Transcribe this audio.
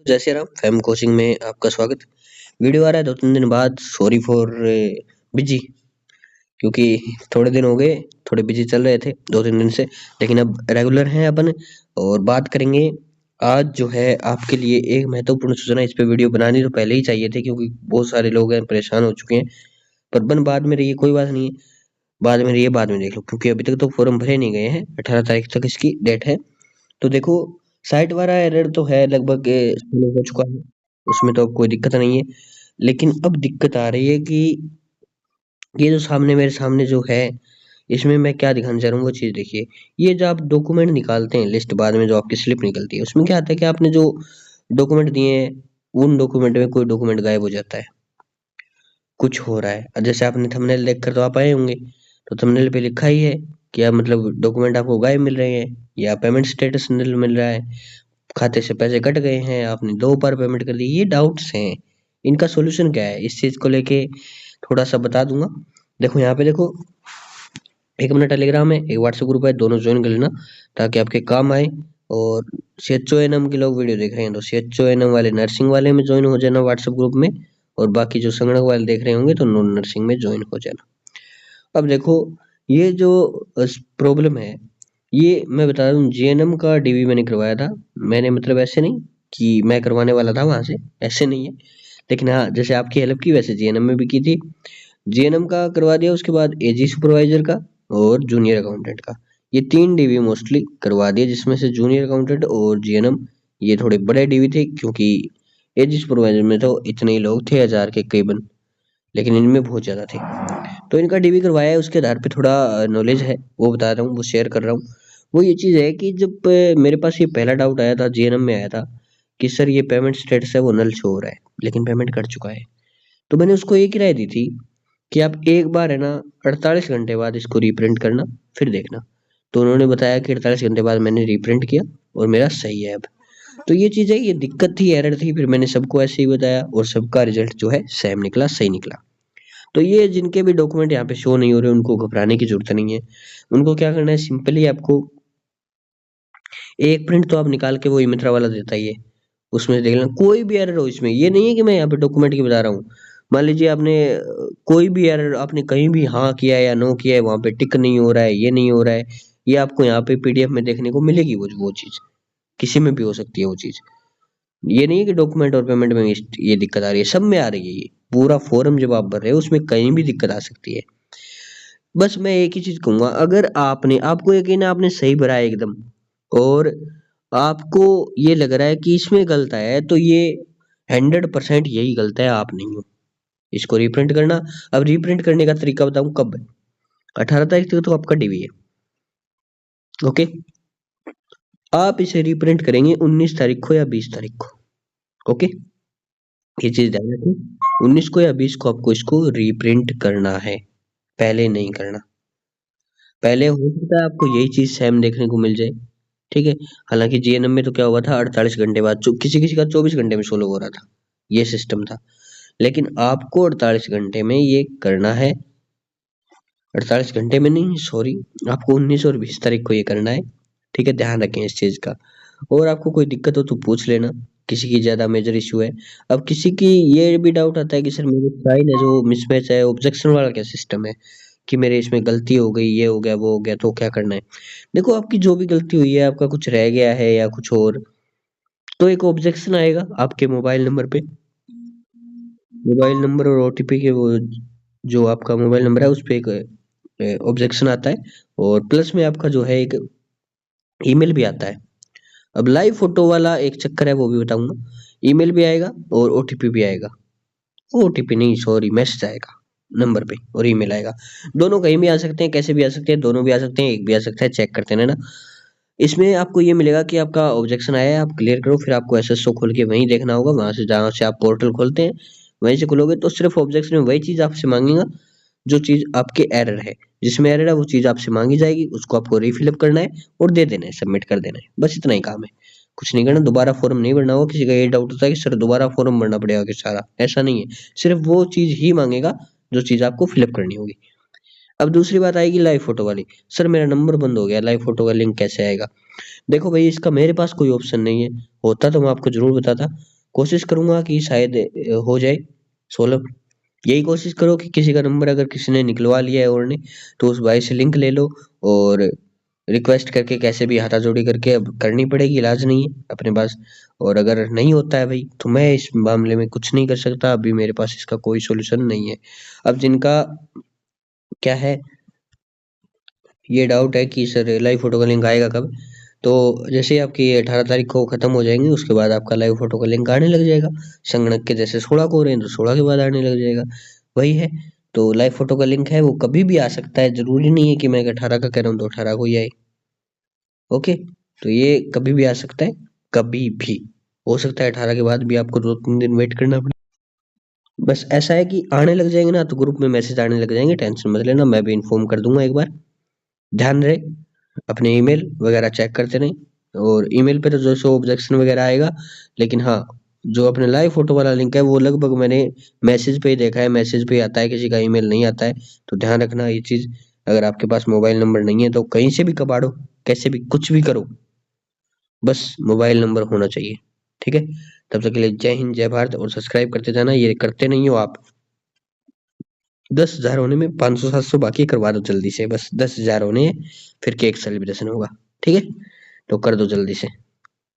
जय Shri Ram. Fam coaching में आपका स्वागत। वीडियो आ रहा है 2-3 दिन बाद। सॉरी फॉर बिजी, क्योंकि थोड़े दिन हो गए, थोड़े बिजी चल रहे थे 2-3 दिन से। लेकिन अब रेगुलर हैं अपन और बात करेंगे। आज जो है आपके लिए एक महत्वपूर्ण सूचना। इस पे वीडियो बनानी तो पहले ही चाहिए थे, क्योंकि बहुत सारे लोग हैं परेशान हो चुके हैं। पर बन बाद में रहिए, कोई बात नहीं है। बाद में रहिए, बाद में देख लो, क्योंकि अभी तक तो फॉर्म भरे नहीं गए हैं। 18 तारीख तक इसकी डेट है। तो देखो, साइट वाला एरर तो है लगभग शुरू हो चुका है। उसमें तो अब कोई दिक्कत नहीं है। लेकिन अब दिक्कत आ रही है कि ये जो सामने मेरे सामने जो है, इसमें मैं क्या दिखाना चाह रहा हूँ वो चीज़ देखिए। ये जो आप डॉक्यूमेंट निकालते हैं लिस्ट, बाद में जो आपकी स्लिप निकलती है, उसमें क्या आता है कि आपने जो डॉक्यूमेंट दिए हैं, उन डॉक्यूमेंट में कोई डॉक्यूमेंट गायब हो जाता है। कुछ हो रहा है। जैसे आपने थंबनेल देखकर तो आप आए होंगे, तो थंबनेल पे लिखा ही है कि आप मतलब डॉक्यूमेंट आपको गायब मिल रहे हैं, या पेमेंट स्टेटस निल मिल रहा है, खाते से पैसे कट गए हैं, आपने 2 बार पेमेंट कर दी। ये डाउट्स हैं। इनका सॉल्यूशन क्या है, इस चीज़ को लेके थोड़ा सा बता दूंगा। देखो यहाँ पे देखो, एक अपना टेलीग्राम है, एक व्हाट्सएप ग्रुप है, दोनों ज्वाइन कर लेना ताकि आपके काम आए। और CHONM के लोग वीडियो देख रहे हैं तो CHONM वाले नर्सिंग वाले में ज्वाइन हो जाना व्हाट्सएप ग्रुप में। और बाकी जो संगणक वाले देख रहे होंगे तो नॉन नर्सिंग में ज्वाइन हो जाना। अब देखो, ये जो प्रॉब्लम है, ये मैं बता रहा हूँ, GNM का DV मैंने करवाया था। मैंने मतलब ऐसे नहीं कि मैं करवाने वाला था वहां से, ऐसे नहीं है। लेकिन हाँ, जैसे आपकी हेल्प की वैसे GNM में भी की थी। GNM का करवा दिया, उसके बाद AG सुपरवाइजर का और जूनियर अकाउंटेंट का। ये 3 DV मोस्टली करवा दिए, जिसमें से जूनियर अकाउंटेंट और GNM ये थोड़े बड़े DV थे, क्योंकि AG सुपरवाइजर में तो इतने ही लोग थे, 1000 के करीबन। लेकिन इनमें बहुत ज्यादा थे। तो इनका DV करवाया है, उसके आधार पे थोड़ा नॉलेज है वो बता रहा हूँ, वो शेयर कर रहा हूँ। वो ये चीज़ है कि जब मेरे पास ये पहला डाउट आया था, GNM में आया था कि सर ये पेमेंट स्टेटस है वो नल शो हो रहा है, लेकिन पेमेंट कट चुका है। तो मैंने उसको एक ही राय दी थी कि आप एक बार है ना 48 घंटे बाद इसको रीप्रिंट करना, फिर देखना। तो उन्होंने बताया कि 48 घंटे बाद मैंने रीप्रिंट किया और मेरा सही है अब। तो ये चीज़ है, ये दिक्कत थी, एरर थी। फिर मैंने सबको ऐसे ही बताया और सबका रिजल्ट जो है सेम निकला, सही निकला। तो ये जिनके भी डॉक्यूमेंट यहाँ पे शो नहीं हो रहे, उनको घबराने की जरूरत नहीं है। उनको क्या करना है, सिंपली आपको एक प्रिंट तो आप निकाल के, वो ई मित्रा वाला देता ही है, उसमें देख लेना कोई भी एरर हो। इसमें ये नहीं है कि मैं यहाँ पे डॉक्यूमेंट की बता रहा हूँ। मान लीजिए आपने कोई भी एरर आपने कहीं भी हाँ किया है या नो किया है, वहां पे टिक नहीं हो रहा है, ये नहीं हो रहा है, ये आपको यहाँ पे PDF में देखने को मिलेगी। वो चीज किसी में भी हो सकती है वो चीज। ये नहीं है कि डॉक्यूमेंट और पेमेंट में ये दिक्कत आ रही है, सब में आ रही है। ये पूरा फॉर्म जब आप भर रहे हो, उसमें कहीं भी दिक्कत आ सकती है। बस मैं एक ही चीज कहूंगा, अगर आपको यकीन है आपने सही भरा है एकदम, और आपको ये लग रहा है कि इसमें गलत आया है, तो ये 100% यही गलत है, आप नहीं हो। इसको रीप्रिंट करना। अब रीप्रिंट करने का तरीका बताऊं कब है। 18 तारीख तक तो आपका DV है। ओके, आप इसे रीप्रिंट करेंगे 19 तारीख को या 20 तारीख को। ओके, ये चीज ध्यान रखें, 19 को या 20 को आपको इसको रीप्रिंट करना है, पहले नहीं करना। पहले हो सकता है आपको यही चीज सेम देखने को मिल जाए, ठीक है। हालांकि GNM में तो क्या हुआ था, 48 घंटे बाद किसी किसी का 24 घंटे में सोल्व हो रहा था, ये सिस्टम था। लेकिन आपको 48 घंटे में ये करना है। 48 घंटे में नहीं, सॉरी, आपको 19 और 20 तारीख को ये करना है, ठीक है। ध्यान रखें इस चीज का। और आपको कोई दिक्कत हो तो पूछ लेना, किसी की ज्यादा मेजर इशू है। अब किसी की ये भी डाउट आता है कि सर मेरी साइन है जो मिसमैच है, ऑब्जेक्शन वाला क्या सिस्टम है, कि मेरे इसमें गलती हो गई, ये हो गया वो हो गया, तो क्या करना है। देखो, आपकी जो भी गलती हुई है, आपका कुछ रह गया है या कुछ और, तो एक ऑब्जेक्शन आएगा आपके मोबाइल नंबर पे। मोबाइल नंबर और OTP के वो, जो आपका मोबाइल नंबर है उस पे एक ऑब्जेक्शन आता है। और प्लस में आपका जो है एक ईमेल भी आता है। अब लाइव फोटो वाला एक चक्कर है, वो भी बताऊंगा। ईमेल भी आएगा और OTP भी आएगा। OTP नहीं, सॉरी, मैसेज आएगा नंबर पे और ईमेल आएगा। दोनों कहीं भी आ सकते हैं, कैसे भी आ सकते हैं, दोनों भी आ सकते हैं, एक भी आ सकता है, चेक करते रहना। इसमें आपको ये मिलेगा कि आपका ऑब्जेक्शन आया है, आप क्लियर करो। फिर आपको SSO खोल के वहीं देखना होगा, वहां से जहाँ से आप पोर्टल खोलते हैं वहीं से खोलोगे तो सिर्फ ऑब्जेक्शन में वही चीज आपसे मांगेगा जो चीज आपके एरर है। जिसमें एरर है वो चीज आपसे मांगी जाएगी, उसको आपको रीफिलअप करना है और दे देना है, सबमिट कर देना है। बस इतना ही काम है, कुछ नहीं करना। दोबारा फॉर्म नहीं भरना होगा। किसी का ये डाउट होता है कि सर दोबारा फॉर्म भरना पड़ेगा कि सारा, ऐसा नहीं है। सिर्फ वो चीज ही मांगेगा जो चीज आपको फिलअप करनी होगी। अब दूसरी बात आएगी लाइव फोटो वाली। सर मेरा नंबर बंद हो गया, लाइव फोटो का लिंक कैसे आएगा? देखो भाई, इसका मेरे पास कोई ऑप्शन नहीं है, होता तो मैं आपको जरूर बताता। कोशिश करूंगा कि शायद हो जाए सोल्व। यही कोशिश करो कि किसी का नंबर अगर किसी ने निकलवा लिया है और ने, तो उस भाई से लिंक ले लो और रिक्वेस्ट करके कैसे भी हाथाजोड़ी करके अब करनी पड़ेगी, इलाज नहीं है अपने पास। और अगर नहीं होता है भाई तो मैं इस मामले में कुछ नहीं कर सकता, अभी मेरे पास इसका कोई सॉल्यूशन नहीं है। अब जिनका क्या है, ये डाउट है कि सर लाइव फोटो का लिंक आएगा कब, तो जैसे ही आपकी 18 तारीख को खत्म हो जाएंगे उसके बाद आपका लाइव फोटो का लिंक आने लग जाएगा। संगणक के जैसे 16 को हो रहे हैं तो 16 के बाद आने लग जाएगा। वही है। तो लाइव फोटो का लिंक है वो कभी भी आ सकता है, जरूरी नहीं है कि मैं 18 का कह रहा हूँ तो 18 को ही आए। ओके, तो ये कभी भी आ सकता है, कभी भी हो सकता है 18 के बाद भी आपको 2-3 दिन वेट करना पड़े। बस ऐसा है कि आने लग जाएंगे ना तो ग्रुप में मैसेज आने लग जाएंगे, टेंशन मत लेना, मैं भी इन्फॉर्म कर दूंगा एक बार। ध्यान रहे, अपने ईमेल वगैरह चेक करते रहें। और ईमेल पे तो जो सो ऑब्जेक्शन वगैरह आएगा, लेकिन हाँ, जो अपने लाइव फोटो वाला लिंक है वो लगभग मैंने मैसेज पे ही देखा है, मैसेज पे ही आता है, किसी का ईमेल नहीं आता है। तो ध्यान रखना ये चीज। अगर आपके पास मोबाइल नंबर नहीं है तो कहीं से भी कबाड़ो, कैसे भी कुछ भी करो, बस मोबाइल नंबर होना चाहिए। ठीक है, तब तक के लिए जय हिंद जय भारत, और सब्सक्राइब करते जाना, ये करते नहीं हो आप। 10,000 होने में 500-700 बाकी है, करवा दो जल्दी से, बस 10,000 होने हैं, फिर केक सेलिब्रेशन होगा। ठीक है, तो कर दो जल्दी से।